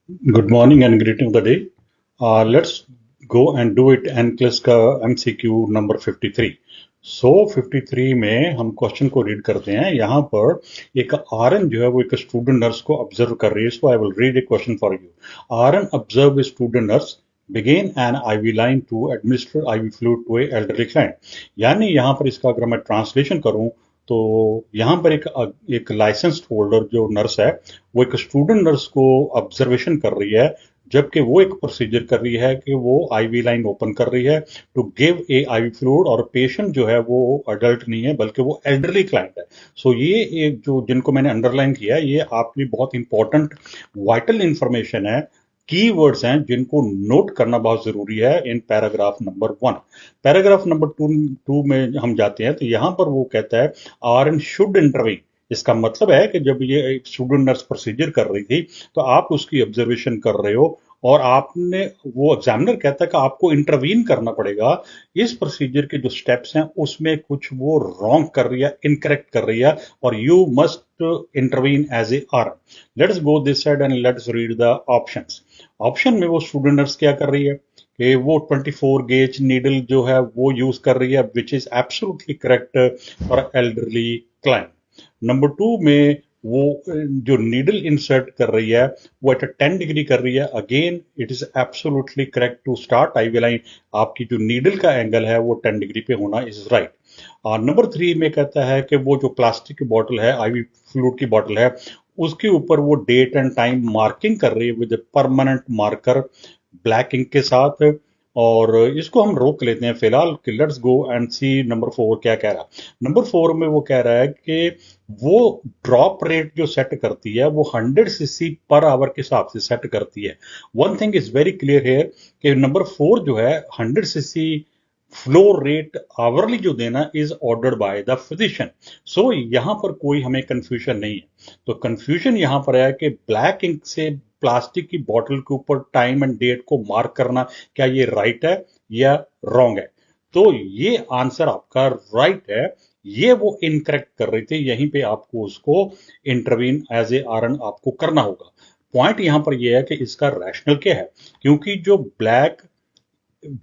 Good morning and greeting of the day. Let's go and do it NCLES का MCQ number 53. 53 में हम question को read करते हैं. यहाँ पर एक आरएन जो है वो एक स्टूडेंट नर्स को ऑब्जर्व कर रही है. So I will read a question for you. RN observe a student nurse begin an IV line to administer IV fluid to a elderly client. यानी यहाँ पर इसका अगर मैं ट्रांसलेशन करूँ तो यहाँ पर एक लाइसेंस्ड होल्डर जो नर्स है वो एक स्टूडेंट नर्स को ऑब्जर्वेशन कर रही है, जबकि वो एक प्रोसीजर कर रही है कि वो आईवी लाइन ओपन कर रही है to give a IV fluid. और पेशेंट जो है वो अडल्ट नहीं है बल्कि वो एल्डरली क्लाइंट है. सो ये एक जो जिनको मैंने अंडरलाइन किया है ये आपके लिए बहुत इंपॉर्टेंट वाइटल इंफॉर्मेशन है. कीवर्ड्स हैं जिनको नोट करना बहुत जरूरी है in paragraph number 1. Paragraph number 2 में हम जाते हैं तो यहां पर वो कहता है आर एन शुड इंटरवीन. इसका मतलब है कि जब ये एक स्टूडेंट नर्स प्रोसीजर कर रही थी तो आप उसकी ऑब्जर्वेशन कर रहे हो और आपने वो एग्जामिनर कहता है कि आपको इंटरवीन करना पड़ेगा. इस प्रोसीजर के जो स्टेप्स हैं उसमें कुछ वो रॉन्ग कर रही है, इनकरेक्ट कर रही है और you must intervene as a R. Let's go this side and let's read the options. Option में वो स्टूडेंट नर्स क्या कर रही है कि वो 24 गेज नीडल जो है वो यूज कर रही है which is absolutely correct for elderly client. Number 2 में वो जो नीडल इंसर्ट कर रही है वो एट 10 डिग्री कर रही है. Again it is absolutely correct to start IV line. आपकी जो नीडल का एंगल है वो 10 डिग्री पे होना इज राइट. नंबर 3 में कहता है कि वो जो प्लास्टिक की बॉटल है, आईवी फ्लूइड की बॉटल है, उसके ऊपर वो डेट एंड टाइम मार्किंग कर रही है with permanent marker black ink के साथ. और इसको हम रोक लेते हैं फिलहाल कि let's go and see number 4 क्या कह रहा है. नंबर 4 में वो कह रहा है कि वो ड्रॉप रेट जो सेट करती है वो 100 सीसी पर आवर के हिसाब से सेट करती है. One thing is very clear है कि नंबर 4 जो है 100 सीसी फ्लो रेट आवरली जो देना is ordered by the physician. सो यहां पर कोई हमें कंफ्यूजन नहीं है. तो कंफ्यूजन यहां पर है कि ब्लैक इंक से प्लास्टिक की बोतल के ऊपर टाइम एंड डेट को मार्क करना क्या ये राइट है या रॉन्ग है. तो ये आंसर आपका राइट है. ये वो इनकरेक्ट कर रही थी, यहीं पे आपको उसको इंटरवीन एज ए आरएन आपको करना होगा. पॉइंट यहां पर यह है कि इसका रैशनल क्या है, क्योंकि जो ब्लैक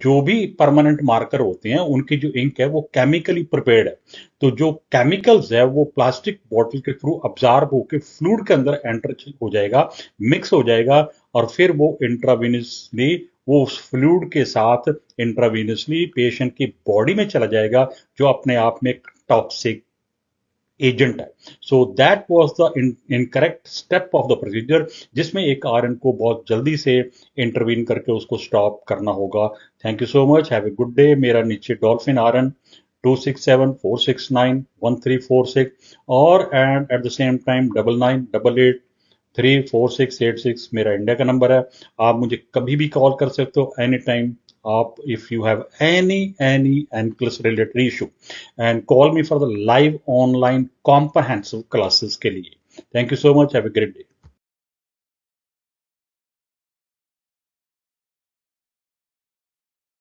जो भी परमानेंट मार्कर होते हैं उनकी जो इंक है वो केमिकली प्रिपेयर्ड है. तो जो केमिकल्स है वो प्लास्टिक बॉटल के थ्रू अब्जॉर्ब होकर फ्लूइड के अंदर एंटर हो जाएगा, मिक्स हो जाएगा और फिर वो इंट्रावीनसली वो उस फ्लूइड के साथ इंट्रावीनसली पेशेंट की बॉडी में चला जाएगा, जो अपने आप में टॉक्सिक एजेंट है. So that was the incorrect step of the procedure, जिसमें एक आरएन को बहुत जल्दी से इंटरवीन करके उसको स्टॉप करना होगा. Thank you so much. Have a good day. मेरा नीचे डॉल्फिन आरएन 2674691346 और and at the same time 9988346686 मेरा इंडिया का नंबर है. आप मुझे कभी भी कॉल कर सकते हो एनी टाइम. आप if you have any NCLES related issue and call me for the live online comprehensive classes के लिए. Thank you so much. Have a great day.